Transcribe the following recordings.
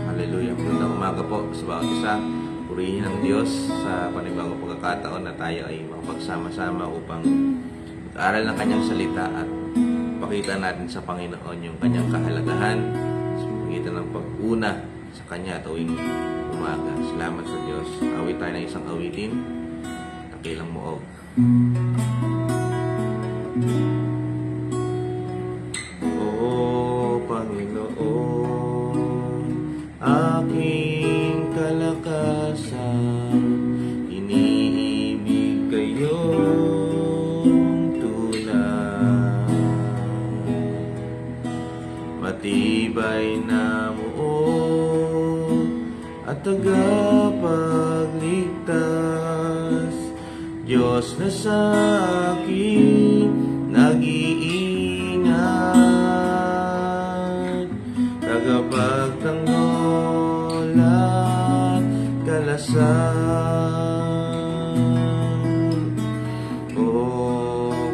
Hallelujah. Magandang umaga po sa bawat isa. Purihin ang Diyos sa panibagong pagkakataon na tayo ay makapagsama-sama upang mag-aral ng Kanyang salita at pakita natin sa Panginoon yung Kanyang kahalagahan sa pagitan ng pag-una sa Kanya tuwing umaga. Salamat sa Diyos. Awit tayo ng isang awitin. Takilang Muog. Aking kalakasan, iniibig kayong tunay. Matibay na muog at tagapagligtas, Diyos na sa akin nag-iingat, tagapagtanggol at kalasan. O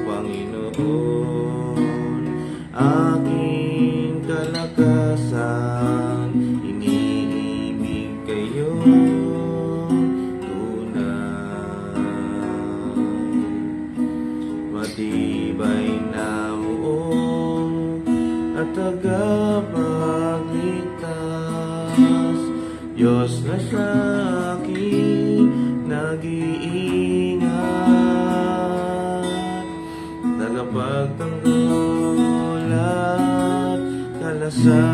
Panginoon, aking kalakasan, iniibig kayong tunay. Matibay na muog at tagapagligtas, Diyos na sa akin nag-iingat, tagapagtanggol at kalasan.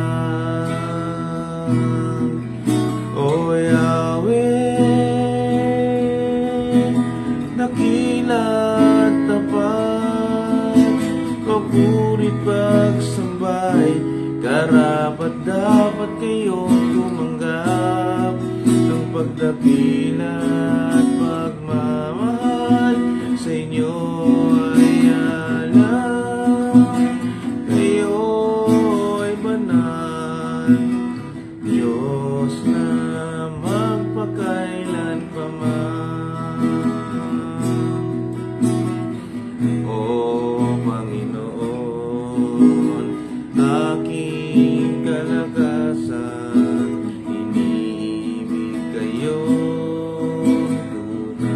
O Yahweh, dakila at tapat, papurit pagsambay, karapat dapat kayong tumanggap ng pagdakila at pagmamahal. Sa inyo ay alay, kayo ay banal, Diyos na magpakailan pa man. O Panginoon, aking kalakasan, iniibig kayong tunay.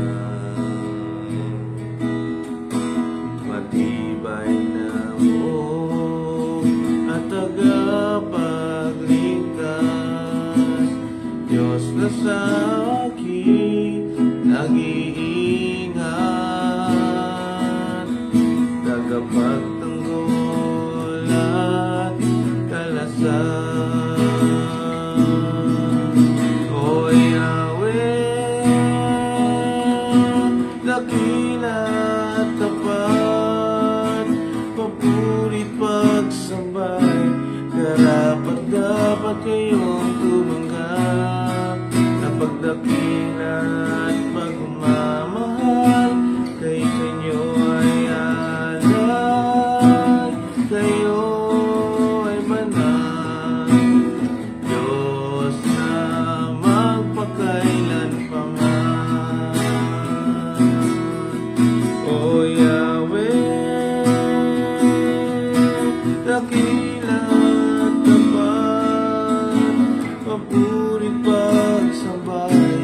Matibay na muog at tagapagligtas, Diyos na sa akin nag-iingat, tagapagtanggol at kalasan. O Yahweh, dakila at tapat, papurit pagsambay, karapat dapat kayong tumanggap ng pagdakila at pagmamahal. Kay sa inyo ay alay, kayo ay banal, Diyos na magpakailan pa man. O Yahweh, dakila at tapat, papurit pagsambay,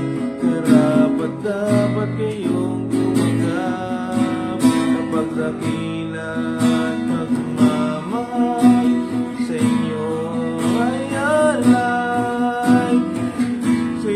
karapat dapat kayong tumanggap ng pagdakila at pagmamahal. Sa inyo ay alay, sa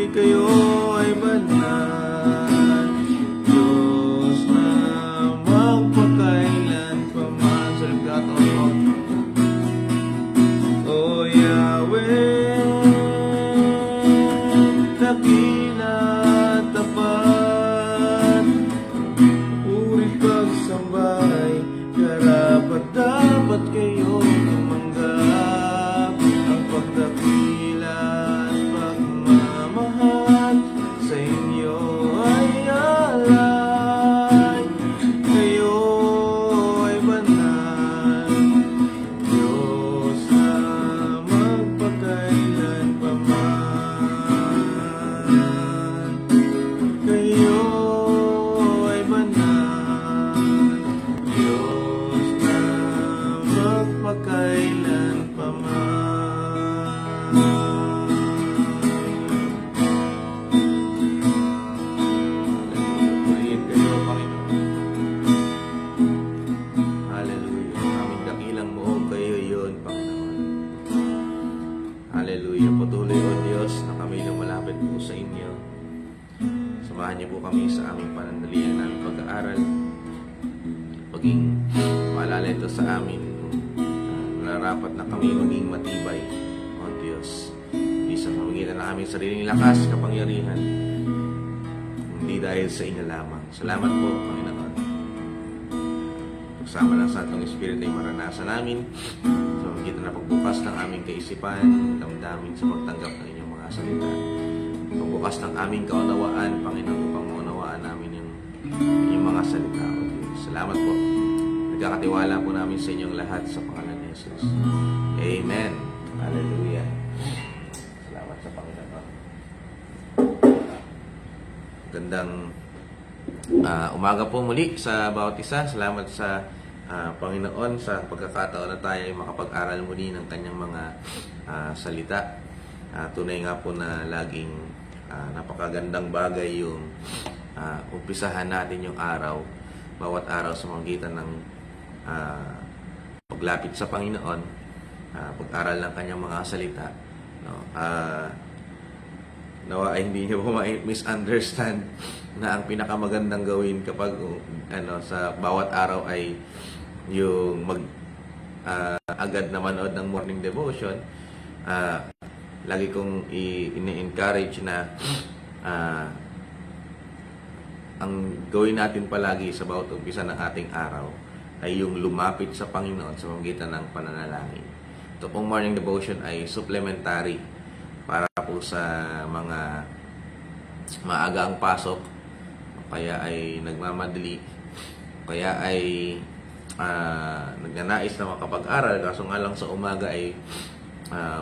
Hallelujah. Patuloy, O Diyos, na kami lumalapit po sa inyo. Samahan niyo po kami sa aming panandalian ng pag-aaral. Paging maalala ito sa amin, nararapat na kami maging matibay, O Diyos. Hindi sa pamagitan ng aming sariling lakas, kapangyarihan, hindi dahil sa inyo lamang. Salamat po, Panginoon. Pagsama ng Santong Espiritu ay maranasan namin sa pamagitan ng pagbukas ng aming kaisipan, damdamin sa pagtanggap ng inyong mga salita. Pagbukas ng aming kaunawaan, Panginoon, upang maunawaan namin yung inyong mga salita, O Diyos. Salamat po. Nagkakatiwala po namin sa inyong lahat sa pangalan ni Jesus. Amen. Hallelujah. Salamat sa Panginoon. Gandang umaga po muli sa bawat isa. Salamat sa Panginoon sa pagkakataon na tayo ay makapag-aral muli ng kanyang mga salita. Tunay nga po na laging napakagandang bagay yung umpisahan natin yung araw, bawat araw sa magitan ng paglapit sa Panginoon, pag-aral ng kanyang mga salita. No? Nawa ay hindi niyo po ma-misunderstand na ang pinakamagandang gawin kapag sa bawat araw ay yung agad na manood ng morning devotion. Lagi kong ini-encourage na ang gawin natin palagi sa bawat umpisa ng ating araw ay yung lumapit sa Panginoon sa pamamagitan ng pananalangin. Ito pong morning devotion ay supplementary para po sa mga maaga ang pasok, kaya ay nagmamadali, kaya ay nagnanais na makapag-aral, kaso nga lang sa umaga ay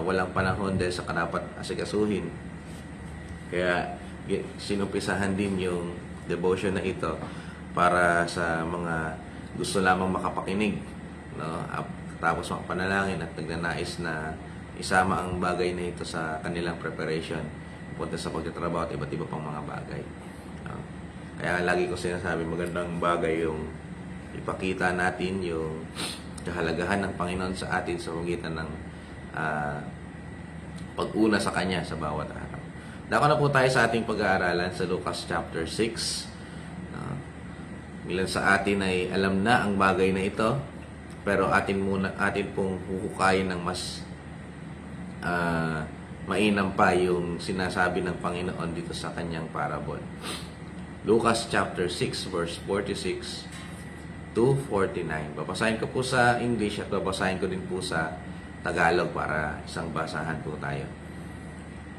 walang panahon dahil sa karapat asikasuhin. Kaya sinumpisahan din yung devotion na ito para sa mga gusto lamang makapakinig, no? Tapos makapanalangin at nagnanais na isama ang bagay na ito sa kanilang preparation punta sa pagtatrabaho at iba't iba pang mga bagay. Kaya lagi ko sinasabi, magandang bagay yung ipakita natin yung kahalagahan ng Panginoon sa atin sa pagitan ng pag-una sa Kanya sa bawat araw. Dako na po tayo sa ating pag-aaralan sa Lucas chapter 6. Ilan sa atin ay alam na ang bagay na ito, pero atin pong huhukayin ng mas mainam pa yung sinasabi ng Panginoon dito sa kanyang parable. Lucas chapter 6 verse 46 to 49. Babasahin ko po sa English at babasahin ko din po sa Tagalog para isang basahan po tayo.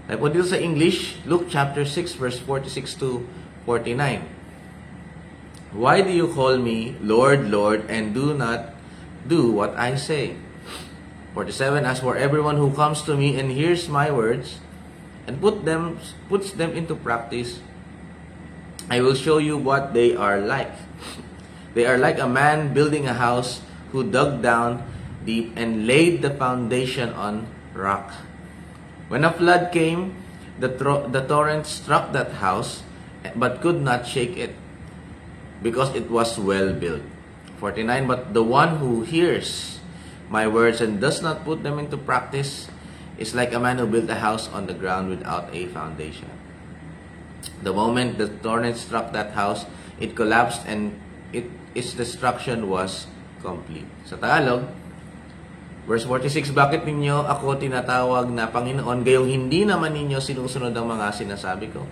Tayo po dito sa English, Luke chapter 6 verse 46 to 49. Why do you call me Lord, Lord, and do not do what I say? 47. As for everyone who comes to me and hears my words and puts them into practice, I will show you what they are like. They are like a man building a house who dug down deep and laid the foundation on rock. When a flood came, the torrent struck that house but could not shake it, because it was well built. 49. But the one who hears my words and does not put them into practice is like a man who built a house on the ground without a foundation. The moment the torrent struck that house, it collapsed and its destruction was complete. Sa Tagalog, verse 46, bakit ninyo ako tinatawag na Panginoon, gayong hindi naman ninyo sinusunod ang mga sinasabi ko?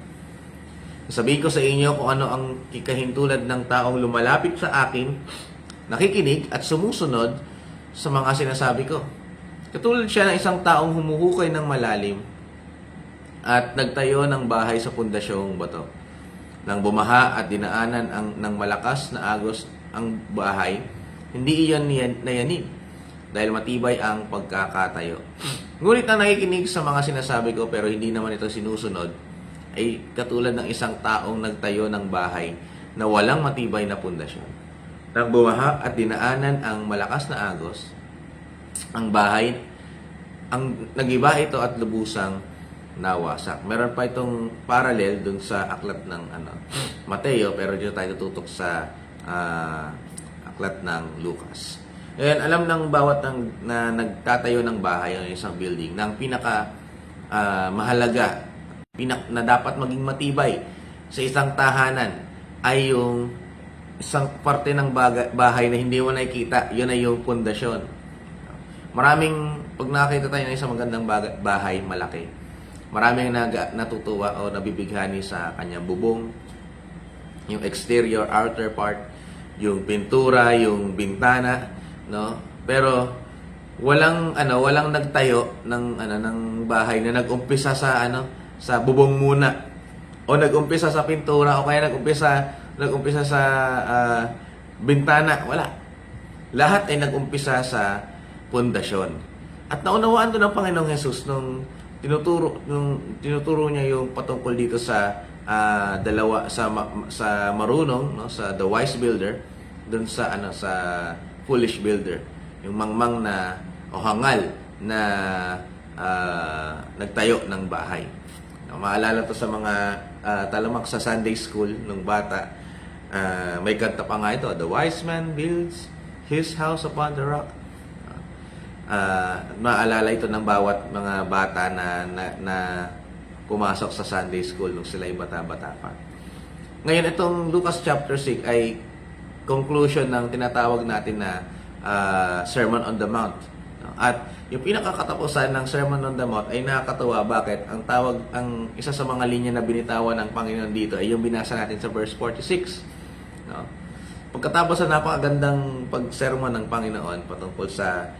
Sabihin ko sa inyo kung ano ang ikahintulad ng taong lumalapit sa akin, nakikinig at sumusunod sa mga sinasabi ko. Katulad siya ng isang taong humuhukay ng malalim at nagtayo ng bahay sa pundasyong bato. Nang bumaha at dinaanan ng malakas na agos ang bahay, hindi iyon nayanig dahil matibay ang pagkakatayo. Ngunit ang nakikinig sa mga sinasabi ko pero hindi naman ito sinusunod ay katulad ng isang taong nagtayo ng bahay na walang matibay na pundasyon. Nang bumaha at dinaanan ang malakas na agos, ang bahay, nagiba ito at lubusang nawasak. Meron pa itong parallel dun sa aklat ng Mateo, pero dito tayo tututok sa aklat ng Lucas. Ngayon, alam ng bawat na nagtatayo ng bahay o isang building, na ang pinaka mahalaga, na dapat maging matibay sa isang tahanan ay yung isang parte ng bahay na hindi mo nakikita, yun ay yung pundasyon. Pag nakakita tayo ng isang magandang bahay, malaki, maraming natutuwa o nabibighani sa kanyang bubong, yung exterior, outer part, yung pintura, yung bintana, no? Pero walang nagtayo ng bahay na nag-umpisa sa sa bubong muna, o nag-umpisa sa pintura, o kaya nag-umpisa sa bintana. Wala. Lahat ay nag-umpisa sa pundasyon. At naunawaan to ng Panginoong Jesus nung tinuturo niya yung patungkol dito sa dalawa sa marunong, no, sa the wise builder, dun sa sa foolish builder, yung mangmang na o hangal na nagtayo ng bahay. Maalala to sa mga talamak sa Sunday school nung bata. May kanta pa nga ito, the wise man builds his house upon the rock. Maalala ito ng bawat mga bata na pumasok sa Sunday school nung sila ay bata-bata pa. Ngayon, itong Lucas chapter 6 ay conclusion ng tinatawag natin na Sermon on the Mount. At yung pinakakatapusan ng Sermon on the Mount ay nakakatawa. Bakit? Ang isa sa mga linya na binitawan ng Panginoon dito ay yung binasa natin sa verse 46. No? Pagkatapos sa napakagandang pagsermon ng Panginoon patungkol sa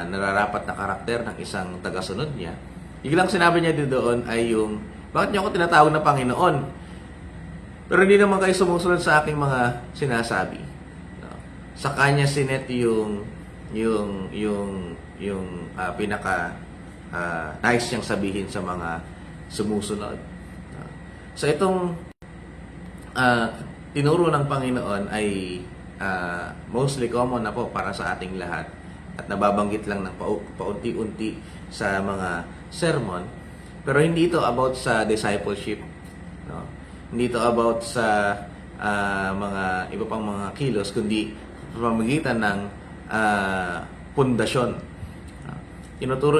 nararapat na karakter ng isang tagasunod niya, biglang sinabi niya dito doon ay yung, bakit niyo ako tinatawag na Panginoon? Pero hindi naman kayo sumusunod sa aking mga sinasabi. No? Sa kanya sinet yung pinaka nice niyang sabihin sa mga sumusunod. No? So itong tinuro ng Panginoon ay mostly common na po para sa ating lahat. At nababanggit lang ng paunti-unti sa mga sermon, pero hindi ito about sa discipleship, no? Hindi ito about sa mga iba pang mga kilos, kundi pamamagitan ng pundasyon. Tinuturo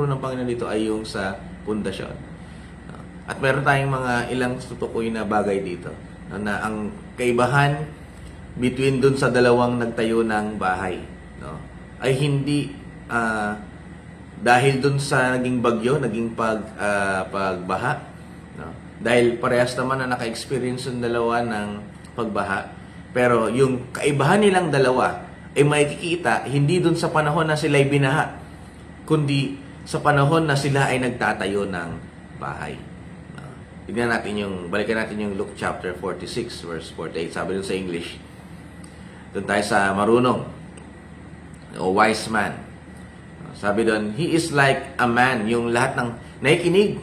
ng Panginoon dito ay yung sa pundasyon. At meron tayong mga ilang tutukoy na bagay dito, na ang kaibahan between dun sa dalawang nagtayo ng bahay, no, ay hindi dahil dun sa naging bagyo, naging pagbaha, no? Dahil parehas naman na naka-experience yung dalawa ng pagbaha. Pero yung kaibahan nilang dalawa ay makikita hindi dun sa panahon na sila'y binaha, kundi sa panahon na sila ay nagtatayo ng bahay. Balikan natin yung Luke chapter 46 verse 48. Sabi dun sa English, dun tayo sa marunong o wise man. Sabi doon, he is like a man, yung lahat ng nakikinig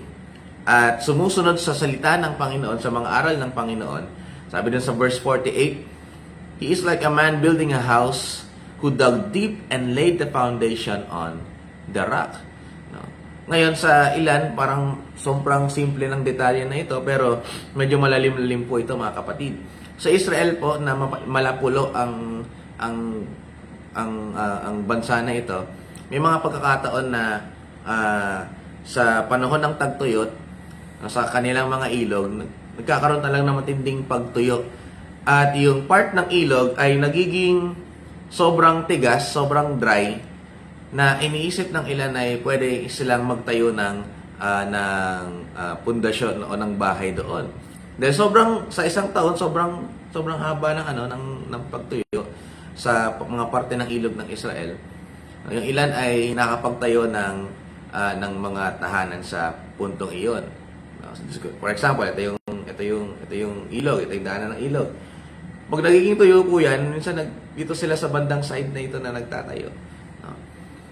at sumusunod sa salita ng Panginoon, sa mga aral ng Panginoon. Sabi doon sa verse 48, he is like a man building a house who dug deep and laid the foundation on the rock. No? Ngayon, sa ilan, parang sobrang simple ng detalye na ito, pero medyo malalim-lalim po ito, mga kapatid. Sa Israel po, na malapulo ang bansa na ito, may mga pagkakataon na sa panahon ng tagtuyot, sa kanilang mga ilog, nagkakaroon na lang ng matinding pagtuyo. At yung part ng ilog ay nagiging sobrang tigas, sobrang dry, na iniisip ng ilan ay pwede silang magtayo ng pundasyon o ng bahay doon. Dahil sa isang taon, sobrang haba ng pagtuyo sa mga parte ng ilog ng Israel. Yung ilan ay nakapagtayo ng mga tahanan sa puntong iyon. For example, ito yung ilog, ito yung daanan ng ilog. Pag nagiging tuyo po yan, minsan dito sila sa bandang side na ito na nagtatayo, no,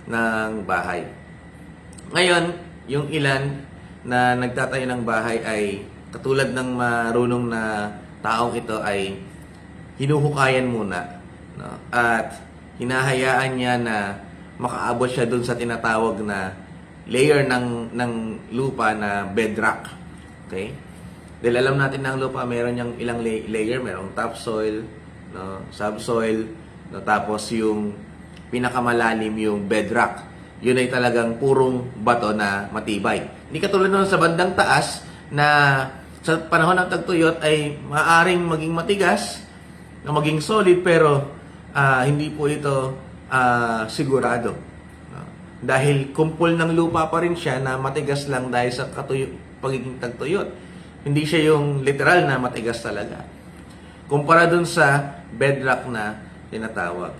ng bahay. Ngayon, yung ilan na nagtatayo ng bahay ay katulad ng marunong na taong ito ay hinuhukayan muna, no, at hinahayaan niya na makaabot siya dun sa tinatawag na layer ng lupa na bedrock. Okay? Dahil alam natin na ang lupa, meron yung ilang layer, merong topsoil, no, subsoil, no, tapos yung pinakamalalim yung bedrock. yun ay talagang purong bato na matibay. Hindi katulad nun sa bandang taas na sa panahon ng tagtuyot ay maaaring maging matigas, na maging solid, pero hindi po ito sigurado. Dahil kumpol ng lupa pa rin siya na matigas lang dahil sa pagiging tagtuyot. Hindi siya yung literal na matigas talaga. Kumpara dun sa bedrock na tinatawag.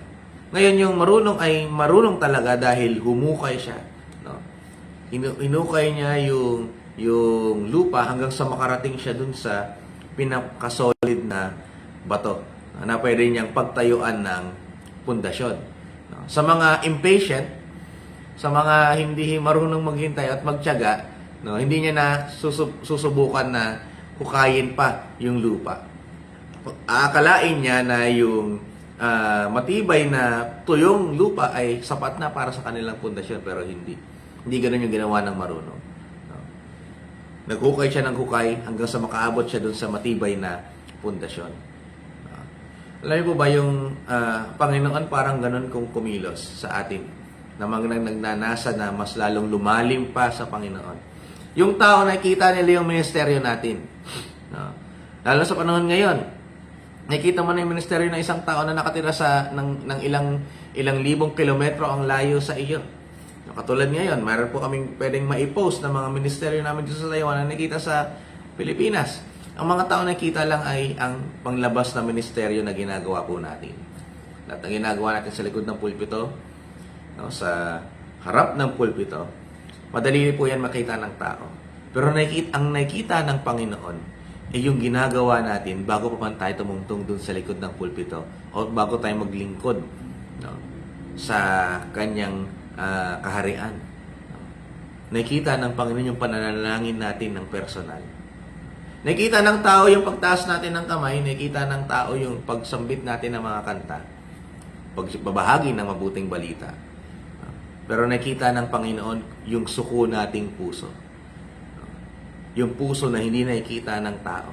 Ngayon, yung marunong ay marunong talaga dahil humukay siya. No? Hinukay niya yung lupa hanggang sa makarating siya dun sa pinakasolid na bato na pwede niyang pagtayuan ng pundasyon. No? Sa mga impatient, sa mga hindi marunong maghintay at magtiyaga, no, hindi niya na susubukan na hukayin pa yung lupa. Aakalain niya na yung matibay na tuyong lupa ay sapat na para sa kanilang pundasyon, pero hindi. Hindi ganun yung ginawa ng marunong. No? Naghukay siya ng hukay hanggang sa makaabot siya dun sa matibay na pundasyon. Alam niyo po ba yung Panginoon parang ganun kung kumilos sa atin, na nagnanasa na mas lalong lumalim pa sa Panginoon. Yung tao, nakikita nila yung ministeryo natin. No? Lalo sa panahon ngayon, nakikita mo na yung ministeryo ng isang tao na nakatira ng ilang libong kilometro ang layo sa iyo. No, katulad ngayon, mayroon po kaming pwedeng ma-post ng mga ministeryo namin dito sa Taiwan na nakita sa Pilipinas. Ang mga tao nakita lang ay ang panglabas na ministeryo na ginagawa po natin. At ang ginagawa natin sa likod ng pulpito, no, sa harap ng pulpito, madali po yan makita ng tao. Pero ang nakita ng Panginoon ay yung ginagawa natin bago pa man tayo tumungtong dun sa likod ng pulpito o bago tayo maglingkod, no, sa kanyang kaharian. No. Nakita ng Panginoon yung pananalangin natin ng personal. Nakita ng tao yung pagtaas natin ng kamay, nakita ng tao yung pagsambit natin ng mga kanta, pagbabahagi ng mabuting balita. Pero nakita ng Panginoon yung suko nating puso. Yung puso na hindi nakikita ng tao.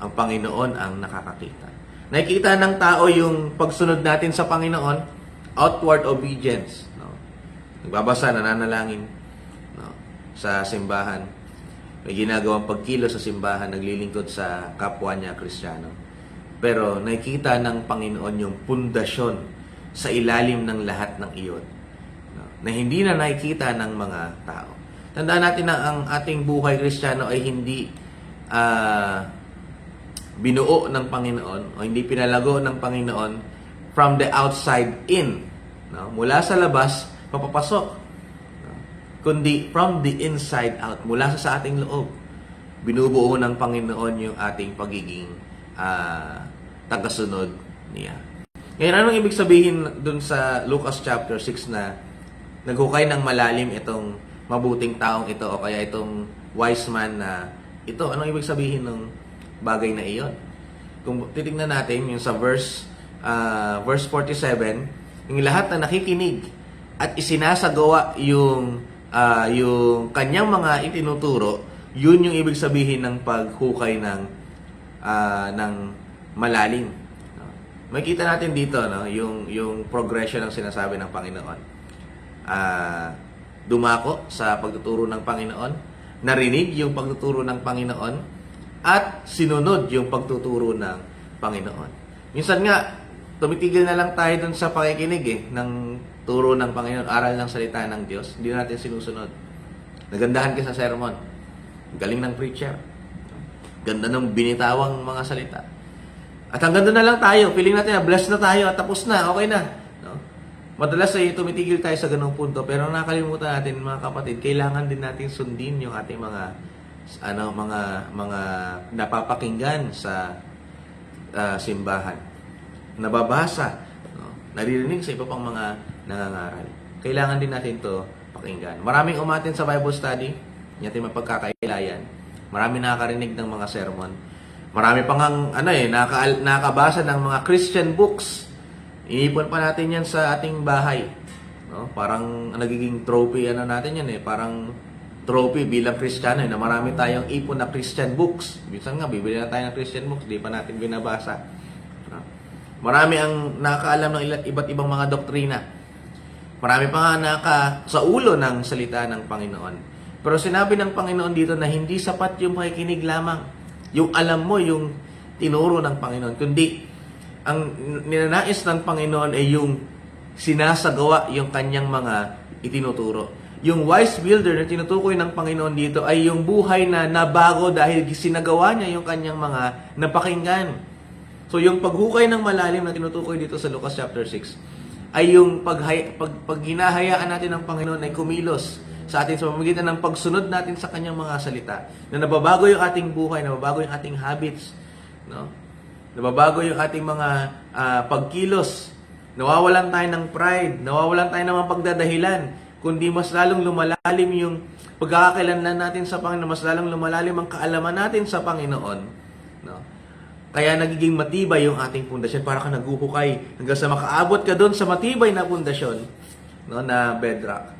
Ang Panginoon ang nakakakita. Nakikita ng tao yung pagsunod natin sa Panginoon, outward obedience. No? Nagbabasa, nananalangin, no, sa simbahan. May ginagawang pagkilos sa simbahan, naglilingkod sa kapwa niya Kristiyano. Pero nakikita ng Panginoon yung pundasyon sa ilalim ng lahat ng iyon, no, na hindi na nakikita ng mga tao. Tandaan natin na ang ating buhay Kristiyano ay hindi binuo ng Panginoon o hindi pinalago ng Panginoon from the outside in. No? Mula sa labas, papapasok. Kundi from the inside out, mula sa ating loob, binubuo ng Panginoon yung ating pagiging tagasunod niya. Ngayon, anong ibig sabihin dun sa Lucas chapter 6 na naghukay ng malalim itong mabuting taong ito o kaya itong wise man na ito? Anong ibig sabihin ng bagay na iyon? Kung titignan natin yung sa verse 47, yung lahat na nakikinig at isinasagawa yung kanyang mga itinuturo, yun yung ibig sabihin ng paghukay ng malalim. No? Makita natin dito, no, yung progression ng sinasabi ng Panginoon. Dumako sa pagtuturo ng Panginoon, narinig yung pagtuturo ng Panginoon, at sinunod yung pagtuturo ng Panginoon. Minsan nga, tumitigil na lang tayo dun sa pakikinig ng turo ng Panginoon, aral ng salita ng Diyos. Hindi natin sinusunod. Nagandahan ka sa sermon. Galing ng preacher. Ganda ng binitawang mga salita. At hanggang doon na lang tayo. Feeling natin na blessed na tayo at tapos na. Okay na. No? Madalas ay tumitigil tayo sa ganung punto. Pero nakalimutan natin, mga kapatid, kailangan din natin sundin yung ating mga napapakinggan sa simbahan. Nababasa. No? Naririnig sa iba pang mga nangangaral. Kailangan din natin to pakinggan. Maraming umatin sa Bible study, hindi natin mapagkakailayan. Marami nakakarinig ng mga sermon. Marami pang nakabasa ng mga Christian books. Iniipon pa natin yan sa ating bahay. No? Parang nagiging trophy natin yan Parang trophy bilang Kristiyano na marami tayong ipon na Christian books. Minsan nga, bibili na tayo ng Christian books, di pa natin binabasa. No? Marami ang nakakaalam ng iba't ibang mga doktrina. Marami pa nga sa ulo ng salita ng Panginoon. Pero sinabi ng Panginoon dito na hindi sapat yung pakikinig lamang. Yung alam mo, yung tinuro ng Panginoon. Kundi, ang ninanais ng Panginoon ay yung sinasagawa yung kanyang mga itinuturo. Yung wise builder na tinutukoy ng Panginoon dito ay yung buhay na nabago dahil sinagawa niya yung kanyang mga napakinggan. So yung paghukay ng malalim na tinutukoy dito sa Lucas chapter 6 ay yung pag hinahayaan natin ng Panginoon ay kumilos sa atin sa pamamagitan ng pagsunod natin sa kanyang mga salita na nababago yung ating buhay, nababago yung ating habits, no? Nababago yung ating mga pagkilos. Nawawalan tayo ng pride, nawawalan tayo ng mga pagdadahilan, kundi mas lalong lumalalim yung pagkakakilanlan natin sa Panginoon, mas lalong lumalalim ang kaalaman natin sa Panginoon. No? Kaya nagiging matibay yung ating pundasyon para ka naghuhukay hanggang sa makaabot ka doon sa matibay na pundasyon, no, na bedrock.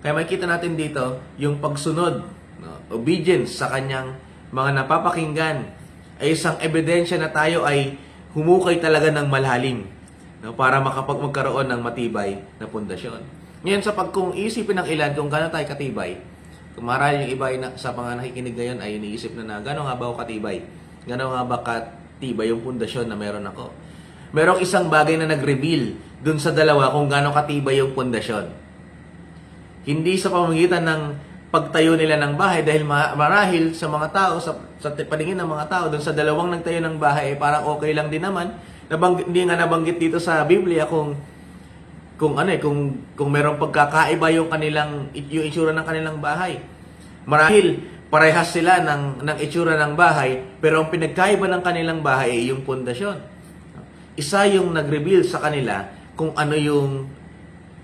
Kaya makikita natin dito yung pagsunod, no, obedience sa kanyang mga napapakinggan ay isang ebidensya na tayo ay humukay talaga ng malalim, no, para magkaroon ng matibay na pundasyon. Ngayon kung isipin ng ilan kung gaano tayo katibay, kung marahil yung iba sa mga nakikinig ngayon ay iniisip na gano'n nga ba ako katibay? Gano'n nga ba katibay yung pundasyon na meron ako? Merong isang bagay na nag-reveal dun sa dalawa kung gaano katibay yung pundasyon. Hindi sa pamamagitan ng pagtayo nila ng bahay dahil marahil sa mga tao, sa paningin ng mga tao, dun sa dalawang nagtayo ng bahay, parang okay lang din naman. Hindi nga nabanggit dito sa Biblia kung merong pagkakaiba yung itsura ng kanilang bahay. Marahil parehas sila ng itsura ng bahay, pero ang pinagkaiba ng kanilang bahay ay yung pundasyon. Isa yung nag-reveal sa kanila kung ano yung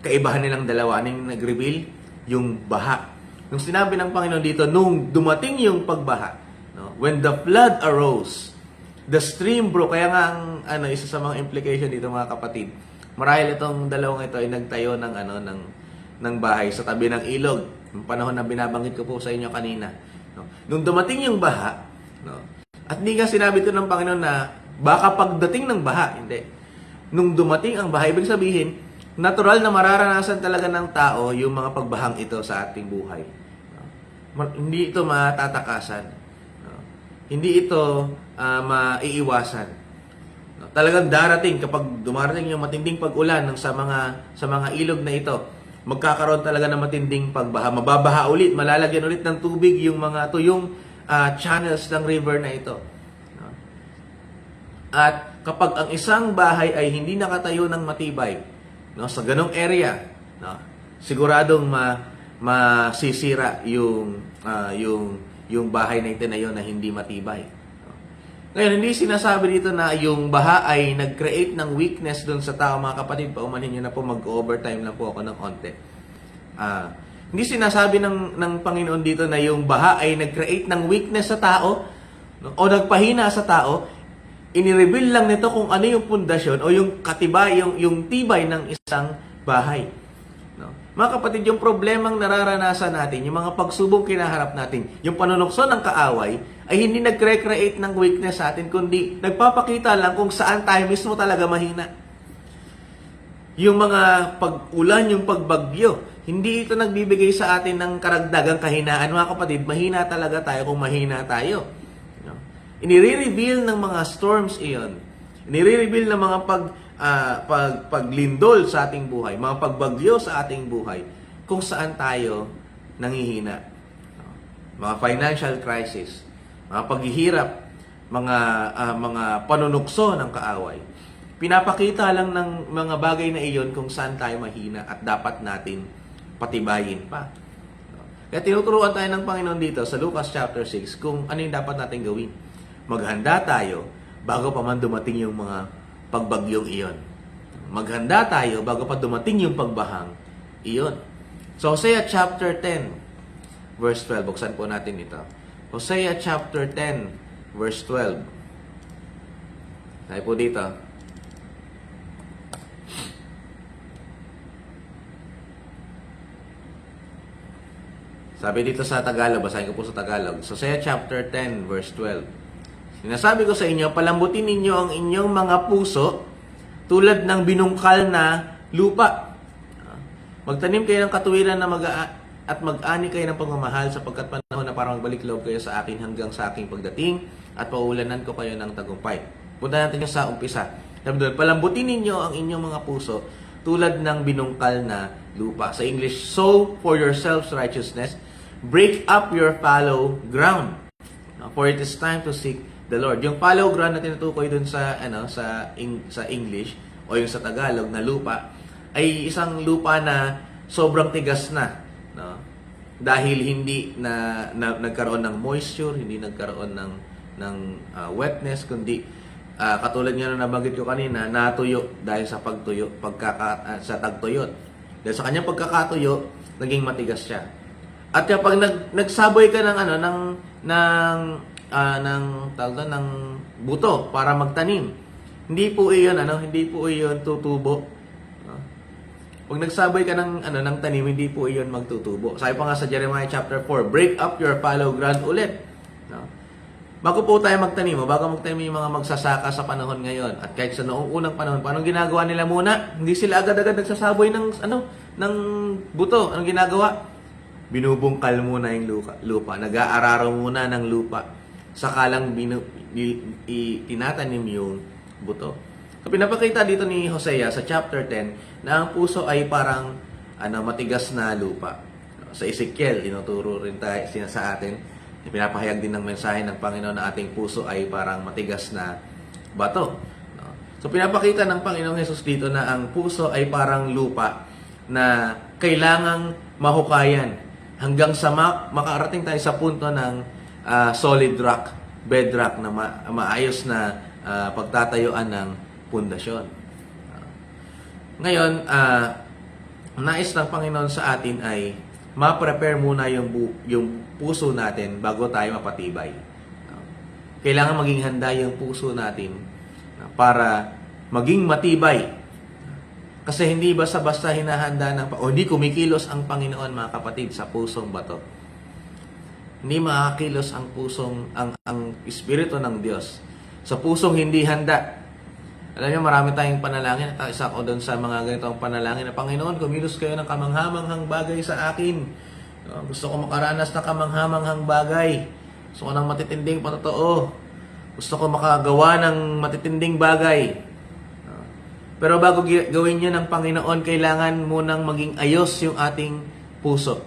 kaibahan nilang dalawa. Ano yung nag-reveal? Yung baha. Nung sinabi ng Panginoon dito, nung dumating yung pagbaha, no, when the flood arose, the stream broke. Kaya nga isa sa mga implication dito mga kapatid, marahil itong dalawang ito ay nagtayo ng bahay sa tabi ng ilog. Yung panahon na binabanggit ko po sa inyo kanina. No? Nung dumating yung baha, no, at hindi nga sinabi ito ng Panginoon na baka pagdating ng baha, hindi. Nung dumating ang baha, ibig sabihin, natural na mararanasan talaga ng tao yung mga pagbahang ito sa ating buhay. No? Hindi ito matatakasan. No? Hindi ito maiiwasan. No? Talagang darating kapag dumarating yung matinding pag-ulan sa mga ilog na ito, magkakaroon talaga ng matinding pagbaha. Mababaha ulit, malalagyan ulit ng tubig yung mga tuyong channels ng river na ito. No? At kapag ang isang bahay ay hindi nakatayo ng matibay, no, sa ganong area, no, siguradong masisira yung bahay na itinayo na hindi matibay. No. Ngayon, hindi sinasabi dito na yung baha ay nag-create ng weakness doon sa tao, mga kapatid. Paumanhin nyo na po, mag-overtime lang po ako ng konti. Hindi sinasabi ng Panginoon dito na yung baha ay nag-create ng weakness sa tao, no, o nagpahina sa tao. Inireveal lang nito kung ano yung pundasyon o yung katibay, yung tibay ng isang bahay. No? Mga kapatid, yung problemang nararanasan natin, yung mga pagsubong kinaharap natin, yung panunukso ng kaaway, ay hindi nag-create ng weakness sa atin, kundi nagpapakita lang kung saan tayo mismo talaga mahina. Yung mga pag-ulan, yung pagbagyo, hindi ito nagbibigay sa atin ng karagdagang kahinaan. Mga kapatid, mahina talaga tayo kung mahina tayo. Inire-reveal ng mga storms iyon. Inire-reveal ng mga paglindol sa ating buhay, mga pagbagyo sa ating buhay, kung saan tayo nanghihina. Mga financial crisis, mga paghihirap, mga panunukso ng kaaway. Pinapakita lang ng mga bagay na iyon kung saan tayo mahina at dapat natin patibayin pa. Kaya tinuturuan tayo ng Panginoon dito sa Lucas chapter 6 kung ano yung dapat natin gawin. Maghanda tayo bago pa man dumating yung mga pagbagyong iyon. Maghanda tayo bago pa dumating yung pagbahang iyon. So, Hosea chapter 10, verse 12. Buksan po natin ito. Hosea chapter 10, verse 12. Tayo po dito. Sabi dito sa Tagalog, basahin ko po sa Tagalog. Hosea chapter 10, verse 12. Sinasabi ko sa inyo, palambutin ninyo ang inyong mga puso tulad ng binungkal na lupa. Magtanim kayo ng katuwiran na at mag-ani kayo ng pagmamahal sapagkat panahon na parang magbalik loob kayo sa akin hanggang sa aking pagdating at pauulanan ko kayo ng tagumpay. Punta natin yung sa umpisa. Sabi doon, palambutin ninyo ang inyong mga puso tulad ng binungkal na lupa. Sa English, sow for yourselves righteousness, break up your fallow ground. For it is time to seek the Lord. Yung fallow ground na tinutukoy dun sa sa English o yung sa Tagalog na lupa ay isang lupa na sobrang tigas na, no? Dahil hindi na nagkaroon ng moisture, hindi nagkaroon ng wetness, kundi katulad nga na nabanggit ko kanina, natuyo dahil sa pagtuyo, sa tagtuyot. Dahil sa kanyang pagkakatuyo, naging matigas siya. At kapag nagsaboy ka ng buto para magtanim, hindi po iyon tutubo. Pag nagsabay ka ng tanim, hindi po iyon magtutubo. Sabi pa nga sa Jeremiah chapter 4, break up your fallow ground ulit. No? Bago po tayo magtanim, bago magtanim yung mga magsasaka sa panahon ngayon, at kahit sa noong unang panahon, paano ginagawa nila muna? Hindi sila agad-agad nagsasaboy ng buto. Anong ginagawa? Binubungkal muna yung lupa. Nag-aararo muna ng lupa. Saka lang tinatanim yung buto. So, pinapakita dito ni Hosea sa chapter 10 na ang puso ay parang matigas na lupa. Sa Ezekiel, tinuturo rin tayo sa atin. Pinapahayag din ng mensahe ng Panginoon na ating puso ay parang matigas na bato. So, pinapakita ng Panginoong Hesus dito na ang puso ay parang lupa na kailangang mahukayan hanggang sa makarating tayo sa punto ng solid rock, bedrock na maayos na pagtatayuan ng pundasyon. Ngayon, nais ng Panginoon sa atin ay ma-prepare muna yung puso natin bago tayo mapatibay. Kailangan maging handa yung puso natin para maging matibay. Kasi hindi basta-basta hinahanda o hindi kumikilos ang Panginoon, mga kapatid, sa pusong bato. Hindi makakilos ang ang Espiritu ng Diyos sa pusong hindi handa. Alam niyo, marami tayong panalangin at isa ko doon sa mga ganitong panalangin na, Panginoon, kumilos kayo ng kamanghamanghang bagay sa akin. Gusto ko makaranas ng kamanghamanghang bagay. Gusto ko ng matitinding patotoo. Gusto ko makagawa ng matitinding bagay. Pero bago gawin niyo ng Panginoon, kailangan munang maging ayos yung ating puso.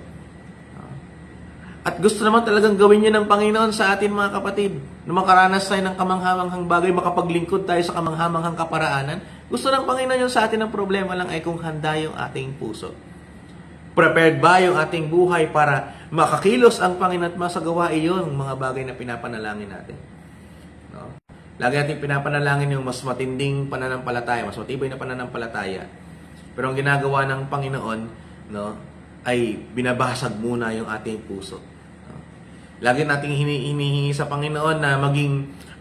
At gusto naman talagang gawin niyo ng Panginoon sa atin, mga kapatid, na makaranas tayo ng kamanghamanghang bagay, makapaglingkod tayo sa kamanghamanghang kaparaanan. Gusto ng Panginoon yun sa atin. Ang problema lang ay kung handa yung ating puso. Prepared ba yung ating buhay para makakilos ang Panginoon at masagawa iyon mga bagay na pinapanalangin natin? No? Lagi natin pinapanalangin yung mas matinding pananampalataya, mas matibay na pananampalataya. Pero ang ginagawa ng Panginoon, no, ay binabasag muna yung ating puso. Lagi nating hinihingi sa Panginoon na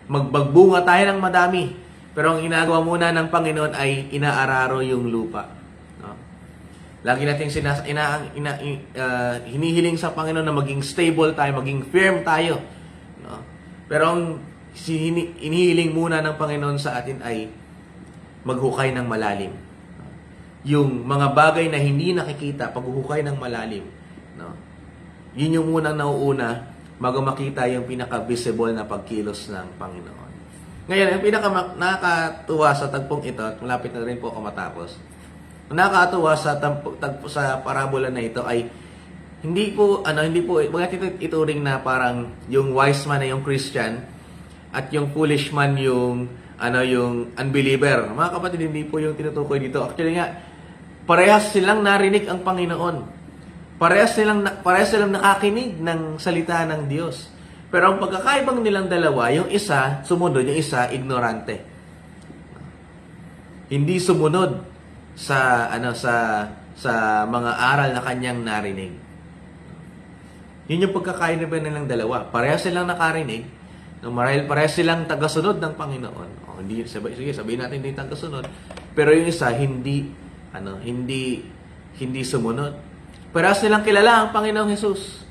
magbunga tayo ng madami. Pero ang ginagawa muna ng Panginoon ay inaararo yung lupa. No? Lagi nating hinihiling sa Panginoon na maging stable tayo, maging firm tayo. No? Pero ang hinihiling muna ng Panginoon sa atin ay maghukay ng malalim. Yung mga bagay na hindi nakikita, paghuhukay ng malalim. No? Yun yung munang nauuna bago makita yung pinaka-visible na pagkilos ng Panginoon. Ngayon, ang nakakatuwa sa tagpong ito, at malapit na rin po ako matapos, nakakatuwa sa parabola na ito ay hindi po bakit ituring na parang yung wise man na yung Christian at yung foolish man yung unbeliever. Mga kapatid, hindi po yung tinutukoy dito. Actually nga, parehas silang narinig ang Panginoon. Parehas silang nakakinig ng salita ng Diyos. Pero ang pagkakaibang nilang dalawa, yung isa sumunod, yung isa ignorante. Hindi sumunod sa mga aral na kanyang narinig. Yun yung pagkakaiba nilang dalawa. Parehas silang nakarinig, marahil parehas silang tagasunod ng Panginoon. Sige, sabihin natin hindi tagasunod. Pero yung isa hindi sumunod. Parehas silang kilala ang Panginoong Hesus.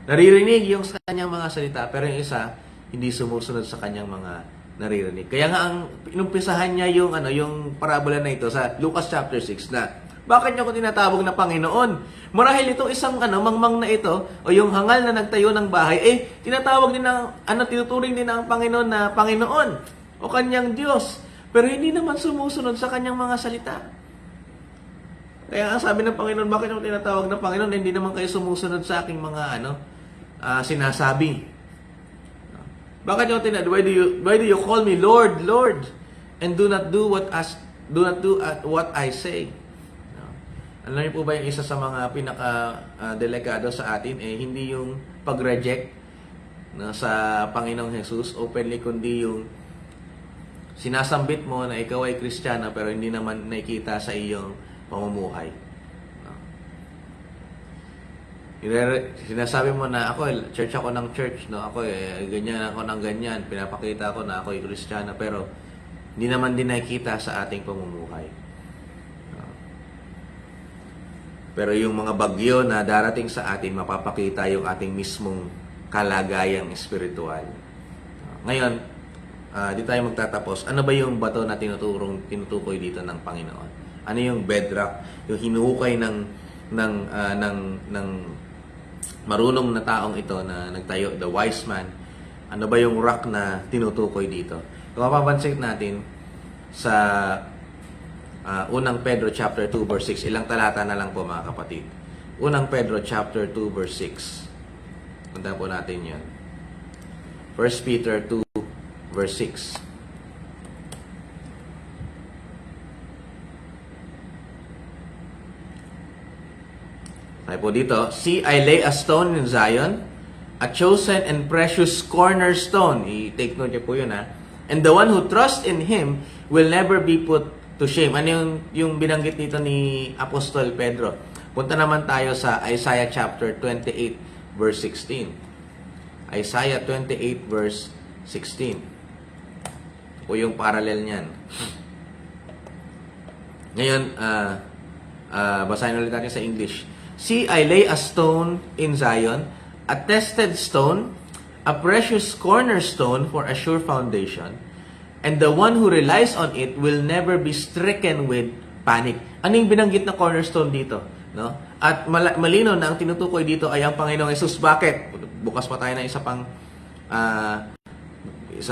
Naririnig yung sa kanyang mga salita, pero yung isa hindi sumusunod sa kanyang mga naririnig. Kaya nga ang inumpisahan niya yung parabola na ito sa Lucas chapter 6 na Bakit niyo ako tinatawag na Panginoon? Marahil itong isang mangmang na ito, o yung hangal na nagtayo ng bahay, tinatawag din tinuturing din ng Panginoon na Panginoon, o kanyang Diyos. Pero hindi naman sumusunod sa kanyang mga salita. Kaya ang sabi ng Panginoon, bakit ako tinatawag na Panginoon? Hindi naman kayo sumusunod sa aking mga sinasabi. Bakit niyo why do you call me Lord, Lord, and do not do what I say? Alam niyo po ba yung isa sa mga pinaka-delikado sa atin, hindi yung pag-reject sa Panginoong Jesus openly, kundi yung sinasambit mo na ikaw ay Kristiyano pero hindi naman nakikita sa iyong pamumuhay. Sinasabi mo na ako, church ako ng church, ako ganyan ako ng ganyan, pinapakita ko na ako ay Kristiyano pero hindi naman din nakikita sa ating pamumuhay. Pero yung mga bagyo na darating sa atin, mapapakita yung ating mismong kalagayang espiritual. Ngayon, di tayo magtatapos. Ano ba yung bato na tinutukoy dito ng Panginoon? Ano yung bedrock? Yung hinuhukay ng marunong na taong ito na nagtayo, the wise man. Ano ba yung rock na tinutukoy dito? Kung mapapansin natin sa unang Pedro chapter 2 verse 6. Ilang talata na lang po mga kapatid. Unang Pedro chapter 2 verse 6. Punta po natin yan. 1 Peter 2 verse 6. Tayo po dito. See, I lay a stone in Zion, a chosen and precious cornerstone. I-take note niyo po yun And the one who trusts in Him will never be put to shame. Ano yung binanggit dito ni Apostol Pedro? Punta naman tayo sa Isaiah chapter 28 verse 16. Isaiah 28 verse 16. O yung parallel niyan. Ngayon, basahin ulit natin sa English. See, I lay a stone in Zion, a tested stone, a precious cornerstone for a sure foundation. And the one who relies on it will never be stricken with panic. Ano yung binanggit na cornerstone dito? No? At malinaw na ang tinutukoy dito ay ang Panginoong Jesus. Bakit? Bukas pa tayo ng isa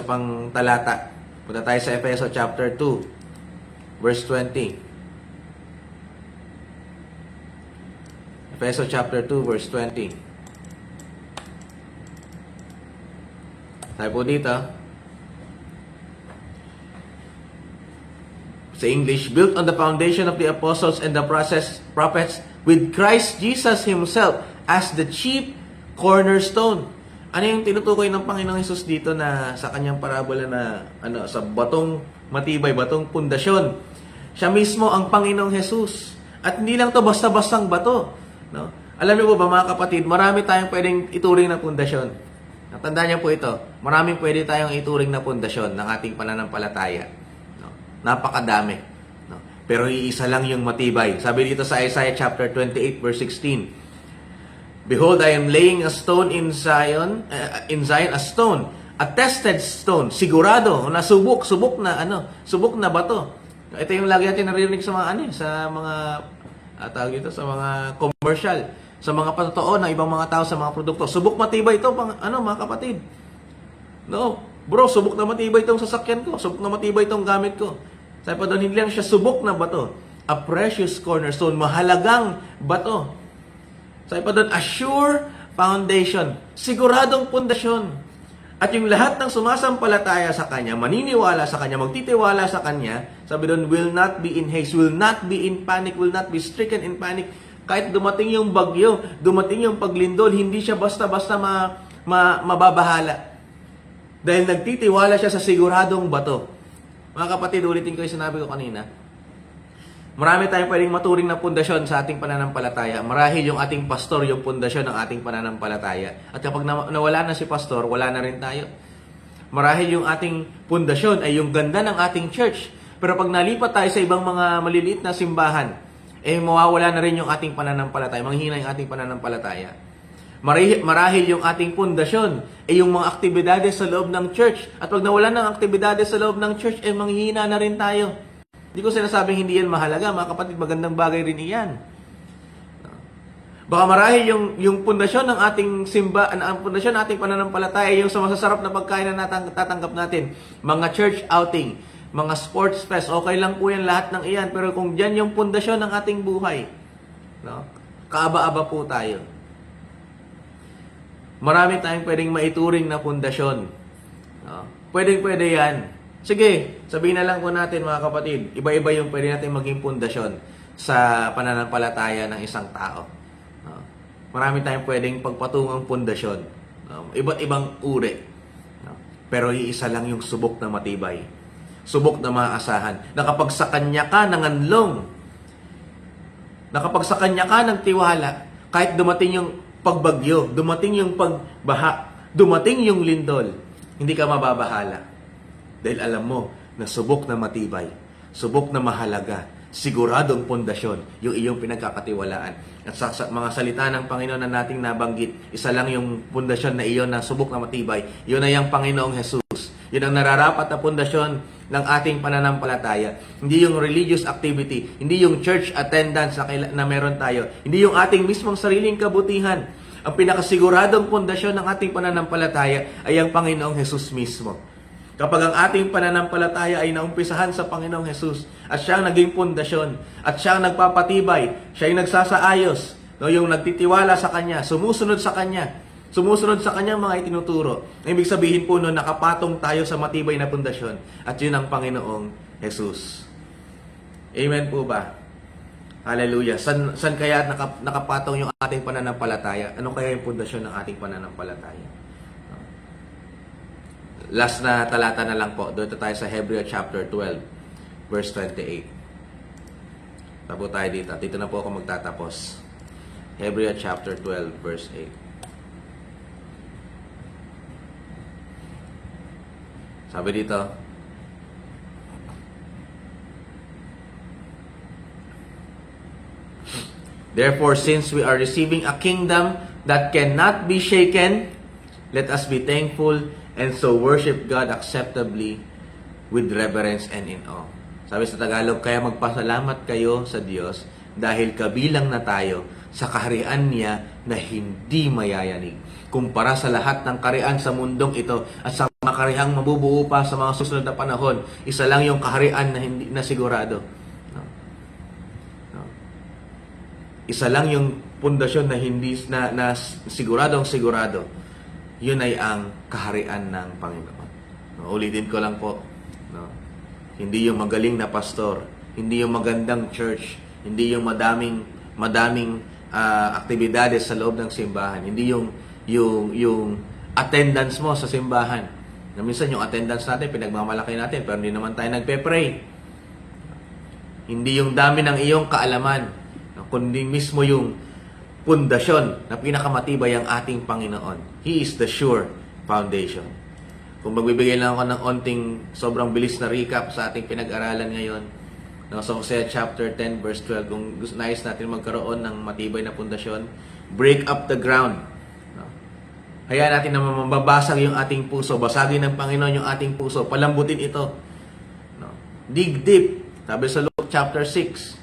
pang talata. Punta tayo sa Efeso chapter 2, verse 20. Efeso chapter 2, verse 20. Tayo po dito. Sa English, built on the foundation of the apostles and the prophets, with Christ Jesus Himself as the chief cornerstone. Ano yung tinutukoy ng Panginoong Hesus dito na sa kanyang parabola na sa batong matibay, batong pundasyon? Siya mismo ang Panginoong Hesus. At hindi lang to basta-bastang bato. No? Alam niyo po ba mga kapatid, marami tayong pwedeng ituring na pundasyon. Natandaan niyo po ito, maraming pwede tayong ituring na pundasyon ng ating pananampalataya. Napakadami. No? Pero iisa lang yung matibay. Sabi dito sa Isaiah chapter 28 verse 16. Behold, I am laying a stone in Zion, a stone, a tested stone, sigurado, subok na bato. Ito yung lagi natin naririnig sa mga sa mga sa mga commercial, sa mga patotoo ng ibang mga tao sa mga produkto. Subok matibay ito, mga kapatid. No, bro, subok na matibay itong sasakyan ko. Subok na matibay itong gamit ko. Sabi pa doon, hindi lang siya subok na bato. A precious cornerstone, mahalagang bato. Sabi pa doon, a sure foundation, siguradong pundasyon. At yung lahat ng sumasampalataya sa Kanya, maniniwala sa Kanya, magtitiwala sa Kanya, sabi doon, will not be in haste, will not be in panic, will not be stricken in panic. Kahit dumating yung bagyo, dumating yung paglindol, hindi siya basta-basta mababahala. Dahil nagtitiwala siya sa siguradong bato. Mga kapatid, ulitin ko yung sinabi ko kanina. Marami tayong pwedeng maturing na pundasyon sa ating pananampalataya. Marahil yung ating pastor, yung pundasyon ng ating pananampalataya. At kapag nawala na si pastor, wala na rin tayo. Marahil yung ating pundasyon ay yung ganda ng ating church. Pero pag nalipat tayo sa ibang mga maliliit na simbahan, mawawala na rin yung ating pananampalataya. Manghina yung ating pananampalataya. Marahil yung ating pundasyon yung mga aktibidades sa loob ng church. At pag nawala ng aktibidades sa loob ng church, manghihina na rin tayo. Hindi ko sinasabing hindi yan mahalaga, mga kapatid, magandang bagay rin iyan. Baka marahil yung pundasyon ng ating simba, ang pundasyon ng ating pananampalataya, yung sa masasarap na pagkain na tatanggap natin, mga church outing, mga sports fest, okay lang po yan lahat ng iyan, pero kung dyan yung pundasyon ng ating buhay, no? Kaaba-aba po tayo. Marami tayong pwedeng maituring na pundasyon. No? Pwede yan. Sige, sabihin na lang po natin mga kapatid, iba-iba yung pwede natin maging pundasyon sa pananampalataya ng isang tao. No? Marami tayong pwedeng pagpatungang pundasyon. No? Iba't ibang uri. No? Pero iisa lang yung subok na matibay. Subok na maaasahan. Na kapag sa kanya ka nanganlong, na kapag sa kanya ka ng tiwala, kahit dumating yung pagbagyo, dumating yung pagbaha, dumating yung lindol, hindi ka mababahala. Dahil alam mo na subok na matibay, subok na mahalaga, siguradong pundasyon yung iyong pinagkakatiwalaan. At sa mga salita ng Panginoon na nating nabanggit, isa lang yung pundasyon na iyon na subok na matibay, yun ay ang Panginoong Jesus. Yun ang nararapat na pundasyon ng ating pananampalataya. Hindi yung religious activity, hindi yung church attendance na meron tayo, hindi yung ating mismong sariling kabutihan. Ang pinakasiguradong pundasyon ng ating pananampalataya ay ang Panginoong Jesus mismo. Kapag ang ating pananampalataya ay naumpisahan sa Panginoong Jesus at siya ang naging pundasyon at siya ang nagpapatibay, siya yung nagsasaayos, no, yung nagtitiwala sa Kanya, sumusunod sa Kanya, sumusunod sa kanyang mga itinuturo. Ibig sabihin po nun, nakapatong tayo sa matibay na pundasyon at yun ang Panginoong Jesus. Amen po ba? Hallelujah. San kaya nakapatong yung ating pananampalataya? Ano kaya yung pundasyon ng ating pananampalataya? Last na talata na lang po. Doon tayo sa Hebrew chapter 12, verse 28. Tabo tayo dito. Dito na po ako magtatapos. Hebrew chapter 12, verse 8. Sabi dito, therefore, since we are receiving a kingdom that cannot be shaken, let us be thankful and so worship God acceptably with reverence and in awe. Sabi sa Tagalog, kaya magpasalamat kayo sa Diyos dahil kabilang na tayo sa kaharian niya na hindi mayayanig. Kumpara sa lahat ng kaharian sa mundong ito at sa mga karihang mabubuo pa sa mga susunod na panahon, isa lang yung kaharian na hindi na sigurado. No? No? Isa lang yung pundasyon na hindi na siguradong sigurado. Yun ay ang kaharian ng Panginoon. No? Ulitin ko lang po. No? Hindi yung magaling na pastor, hindi yung magandang church, hindi yung madaming aktibidades sa loob ng simbahan, hindi yung attendance mo sa simbahan. Na minsan yung attendance natin, pinagmamalaki natin, pero hindi naman tayo nagpe-pray. Hindi yung dami ng iyong kaalaman, kundi mismo yung pundasyon na pinakamatibay ang ating Panginoon. He is the sure foundation. Kung magbibigay lang ako ng onting sobrang bilis na recap sa ating pinag-aralan ngayon, sa Hosea chapter 10, verse 12, kung nais natin magkaroon ng matibay na pundasyon, break up the ground. Hayaan natin na mababasag yung ating puso. Basagin ng Panginoon yung ating puso. Palambutin ito. No? Dig deep. Sabi sa Luke chapter 6.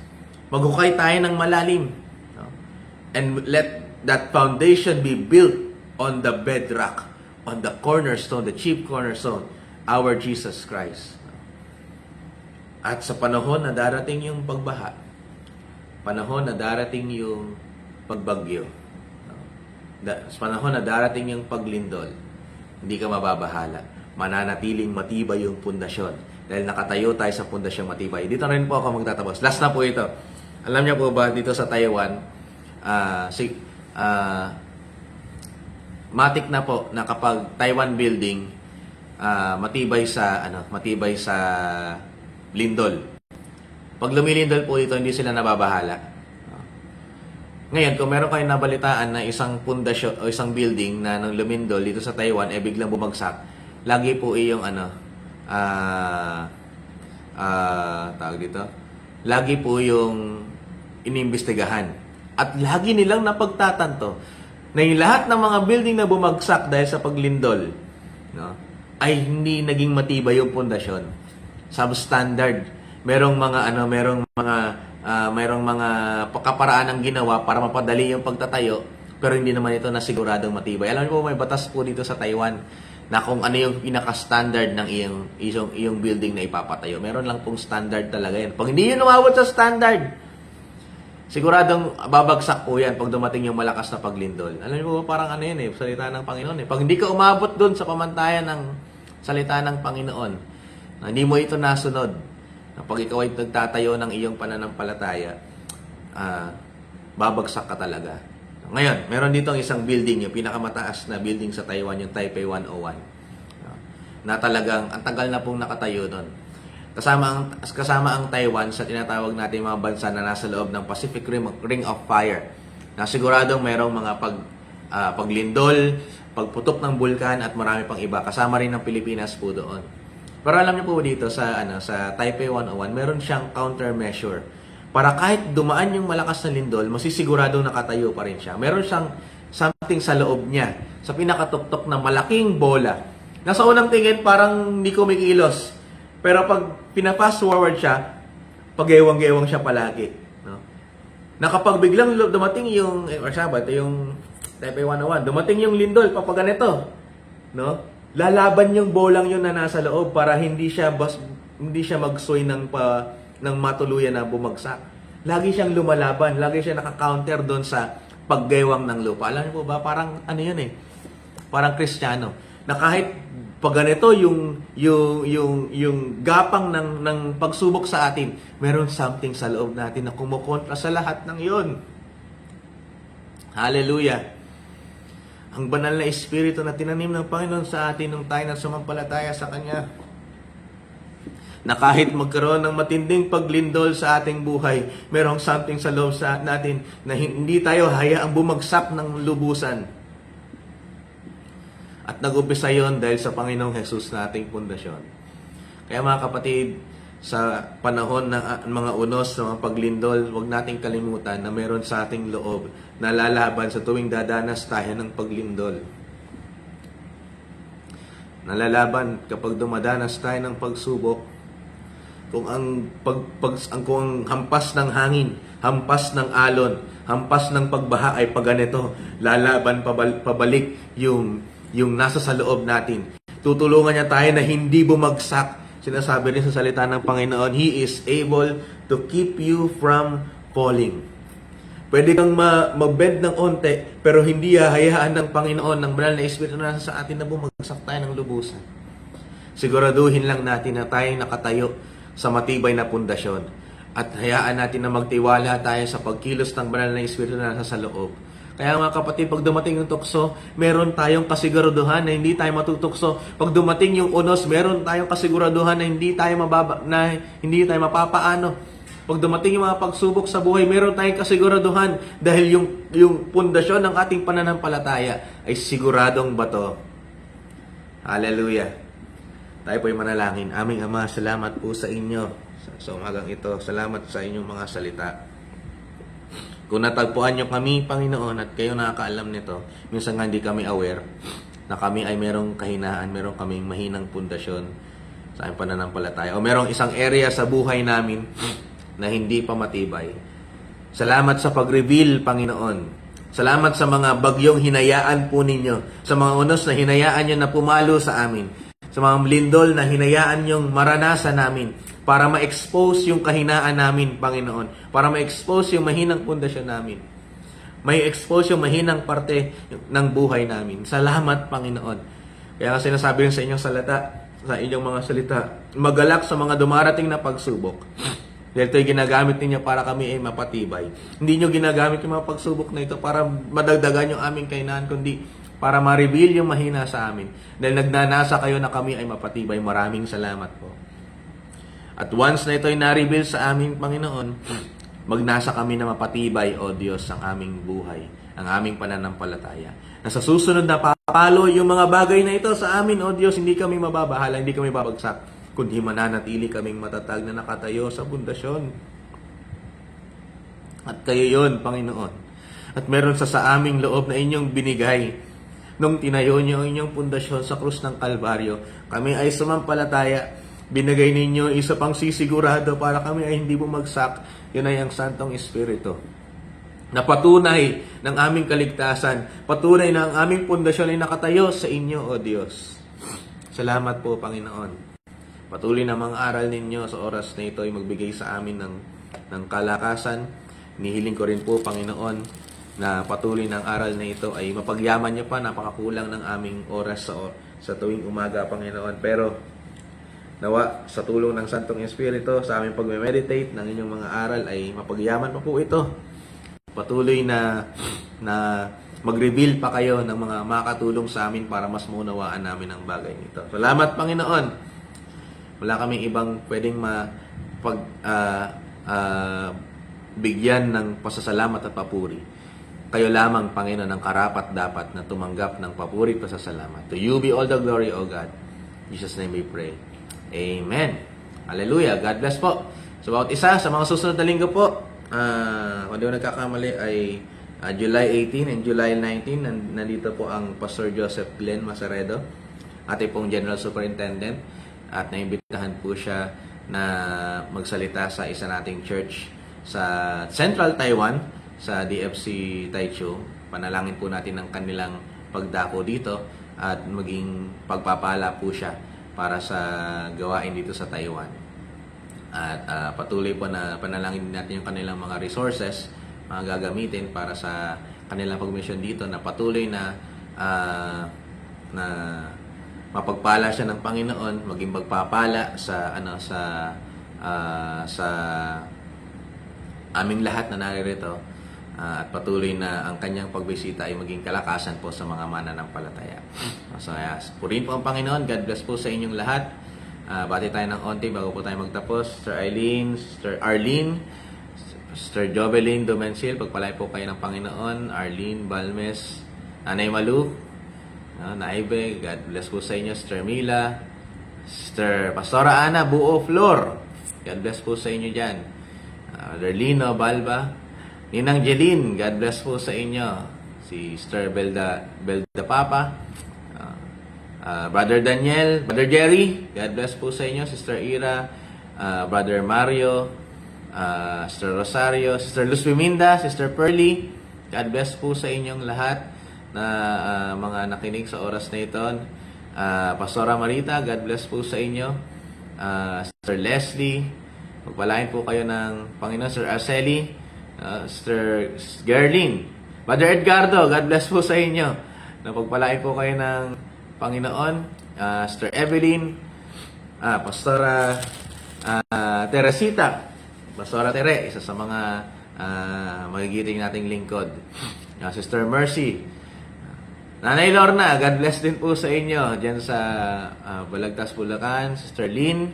Maghukay tayo ng malalim. No? And let that foundation be built on the bedrock, on the cornerstone, the chief cornerstone, our Jesus Christ. At sa panahon na darating yung pagbaha, panahon na darating yung pagbagyo, sa panahon na darating yung paglindol, hindi ka mababahala. Mananatiling matibay yung pundasyon. Dahil nakatayo tayo sa pundasyong matibay. Dito rin po ako magtatapos. Last na po ito. Alam niyo po ba, dito sa Taiwan, matik na po na kapag Taiwan building, matibay sa lindol. Pag lumilindol po ito, hindi sila nababahala. Ngayon, kung meron kayong nabalitaan na isang pundasyon o isang building na nung lumindol dito sa Taiwan, biglang bumagsak, lagi po iyong tawag dito, lagi po yung inimbestigahan. At lagi nilang napagtatanto na yung lahat ng mga building na bumagsak dahil sa paglindol, no, ay hindi naging matibay yung pundasyon. Substandard merong mga kaparaan ang ginawa para mapadali yung pagtatayo, pero hindi naman ito na siguradong matibay. Alam niyo po, may batas po dito sa Taiwan na kung ano yung pinaka-standard ng iyong building na ipapatayo. Meron lang pong standard talaga yan. Pag hindi yun umabot sa standard, siguradong babagsak po yan pag dumating yung malakas na paglindol. Alam niyo po, parang ano yan salita ng Panginoon Pag hindi ka umabot dun sa pamantayan ng salita ng Panginoon, na hindi mo ito nasunod, na pag ikaw ay nagtatayo ng iyong pananampalataya, babagsak ka talaga. Ngayon, meron dito ang isang building, yung pinakamataas na building sa Taiwan, yung Taipei 101. Na talagang, ang tagal na pong nakatayo doon. Kasama ang Taiwan sa tinatawag natin mga bansa na nasa loob ng Pacific Ring of Fire. Na siguradong merong mga paglindol, pagputok ng bulkan at marami pang iba. Kasama rin ng Pilipinas po doon. Pero alam niyo po dito sa Taipei 101, meron siyang countermeasure. Para kahit dumaan yung malakas na lindol, masisiguradong nakatayo pa rin siya. Meron siyang something sa loob niya, sa pinakatuktok ng malaking bola. Nasa unang tingin, parang hindi kumikilos. Pero pag pinafast forward siya, pag-ewang-gewang siya palagi. No? Na kapag biglang dumating yung, yung Taipei 101, dumating yung lindol, papaganito. No? Lalaban yung bolang yun na nasa loob para hindi siya mag-sway ng matuluyan na bumagsak. Lagi siyang lumalaban, lagi siya naka-counter doon sa paggewang ng lupa. Alam niyo po ba, parang ano yun parang Kristiyano, na kahit pag ganito yung gapang ng pagsubok sa atin, meron something sa loob natin na kumukontra sa lahat ng yun. Hallelujah! Ang banal na Espiritu na tinanim ng Panginoon sa atin nung tayo na sumampalataya sa Kanya, na kahit magkaroon ng matinding paglindol sa ating buhay, merong something sa loob sa natin na hindi tayo hayaang bumagsak ng lubusan. At nag-umpisa yon dahil sa Panginoong Jesus na ating pundasyon. Kaya mga kapatid, sa panahon ng mga unos, sa mga paglindol, huwag nating kalimutan na meron sa ating loob na lalaban sa tuwing dadanas tayo ng paglindol. Nalalaban kapag dumadanas tayo ng pagsubok, kung ang hampas ng hangin, hampas ng alon, hampas ng pagbaha ay pagganito, lalaban pabalik yung nasa sa loob natin. Tutulungan niya tayo na hindi bumagsak. Sinasabi rin sa salita ng Panginoon, He is able to keep you from falling. Pwede kang mag-bend ng onte, pero hindi hahayaan ng Panginoon, ng banal na Espiritu na nasa atin na bumagsak tayo ng lubusan. Siguraduhin lang natin na tayo nakatayo sa matibay na pundasyon. At hayaan natin na magtiwala tayo sa pagkilos ng banal na Espiritu na nasa loob. Kaya mga kapatid, pag dumating yung tukso, meron tayong kasiguraduhan na hindi tayo matutukso. Pag dumating yung unos, meron tayong kasiguraduhan na hindi tayo mapapaano. Pag dumating yung mga pagsubok sa buhay, meron tayong kasiguraduhan dahil yung pundasyon ng ating pananampalataya ay siguradong bato. Hallelujah! Tayo po'y manalangin. Aming Ama, salamat po sa inyo sa umagang ito. Salamat sa inyong mga salita. Kung natagpuan nyo kami, Panginoon, at kayo nakakaalam nito, minsan nga hindi kami aware na kami ay merong kahinaan, merong kaming mahinang pundasyon sa aming pananampalataya. O merong isang area sa buhay namin na hindi pa matibay. Salamat sa pag-reveal, Panginoon. Salamat sa mga bagyong hinayaan po ninyo. Sa mga unos na hinayaan nyo na pumalo sa amin. Sa mga lindol na hinayaan nyong maranasan namin para ma-expose yung kahinaan namin, Panginoon. Para ma-expose yung mahinang pundasyon namin. May expose yung mahinang parte ng buhay namin. Salamat, Panginoon. Kaya sinasabi rin sa inyong salita, sa inyong mga salita, magalak sa mga dumarating na pagsubok. Dahil ito'y ginagamit ninyo para kami ay mapatibay. Hindi nyo ginagamit yung mga pagsubok na ito para madagdagan yung aming kahinaan, kundi para ma-reveal yung mahina sa amin. Dahil nagnanasa kayo na kami ay mapatibay. Maraming salamat po. At once na ito ay na-reveal sa aming Panginoon, magnasa kami na mapatibay, O Diyos, ang aming buhay, ang aming pananampalataya. Na sa susunod na papalo yung mga bagay na ito sa amin, O Diyos, hindi kami mababahala, hindi kami babagsak, kundi mananatili kaming matatag na nakatayo sa pundasyon. At kayo yon, Panginoon. At meron sa aming loob na inyong binigay nung tinayo niyo ang inyong pundasyon sa krus ng Kalbaryo. Kami ay sumampalataya binigay ninyo isa pang sisigurado para kami ay hindi bumagsak. Yun ay ang Santong Espiritu. Na patunay ng aming kaligtasan, patunay na ang aming pundasyon ay nakatayo sa inyo, O Diyos. Salamat po, Panginoon. Patuloy na mga aral ninyo sa oras na ito ay magbigay sa amin ng kalakasan. Nihiling ko rin po, Panginoon, na patuloy ng aral na ito ay mapagyaman niyo pa. Napakakulang ng aming oras sa tuwing umaga, Panginoon. Pero nawa, sa tulong ng Santong Espiritu, sa aming pagme-meditate ng inyong mga aral ay mapagyaman pa po ito. Patuloy na mag-reveal pa kayo ng mga makatulong sa amin para mas maunawaan namin ang bagay nito. Salamat, Panginoon. Wala kaming ibang pwedeng bigyan ng pasasalamat at papuri. Kayo lamang, Panginoon, ang karapat dapat na tumanggap ng papuri at pasasalamat. To you be all the glory, O God. In Jesus' name we pray. Amen. Hallelujah. God bless po. Sa bawat isa, sa mga susunod na linggo po, kung di ko nagkakamali ay July 18 and July 19, nandito po ang Pastor Joseph Glenn Masaredo, ating pong General Superintendent, at naimbitahan po siya na magsalita sa isa nating church sa Central Taiwan, sa DFC Taichung. Panalangin po natin ang kanilang pagdako dito at maging pagpapala po siya para sa gawain dito sa Taiwan. At patuloy po na panalangin natin yung kanilang mga resources, mga gagamitin para sa kanilang pag-mission dito, na patuloy na mapagpala siya ng Panginoon, maging magpapala sa aming lahat na naririto, at patuloy na ang kanyang pagbisita ay maging kalakasan po sa mga mananampalataya. So, purihin po ang Panginoon. God bless po sa inyong lahat. Bati tayo ng onti bago po tayo magtapos. Sister Eileen, Sister Arlene, Sister Jovelyn Domensil, pagpalay po kayo ng Panginoon. Arlene Balmes, Nanay Malu, Naibe, God bless po sa inyo. Sister Mila, Sister Pastora Ana Buo Flor, God bless po sa inyo dyan. Derlino Balba, Ninang Jeline, God bless po sa inyo. Si Sister Belda Papa, Brother Daniel, Brother Jerry, God bless po sa inyo. Sister Ira, Brother Mario, Sister Rosario, Sister Luz Biminda, Sister Pearly, God bless po sa inyong lahat na mga nakinig sa oras na ito. Pastora Marita, God bless po sa inyo. Sister Leslie, magpalain po kayo ng Panginoon. Sir Arceli, Sister Gerlin, Brother Edgardo, God bless po sa inyo. Pagpalain po kayo ng Panginoon. Sister Evelyn, Pastora Teresita, Pastora Tere, isa sa mga magigiting nating lingkod. Sister Mercy, Nanay Lorna, God bless din po sa inyo dyan sa Balagtas, Bulacan. Sister Lynn,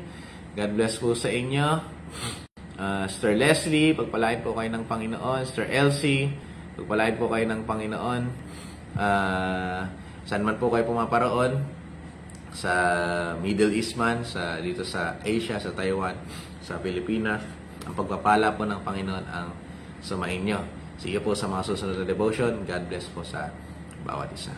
God bless po sa inyo. Sister Leslie, pagpalain po kayo ng Panginoon. Sister Elsie, pagpalain po kayo ng Panginoon. Saan man po kayo pumaparoon, sa Middle East man, dito sa Asia, sa Taiwan, sa Pilipinas, ang pagpapala po ng Panginoon ang sumainyo. Sige po sa mga susunod na devotion. God bless po sa bawat isa.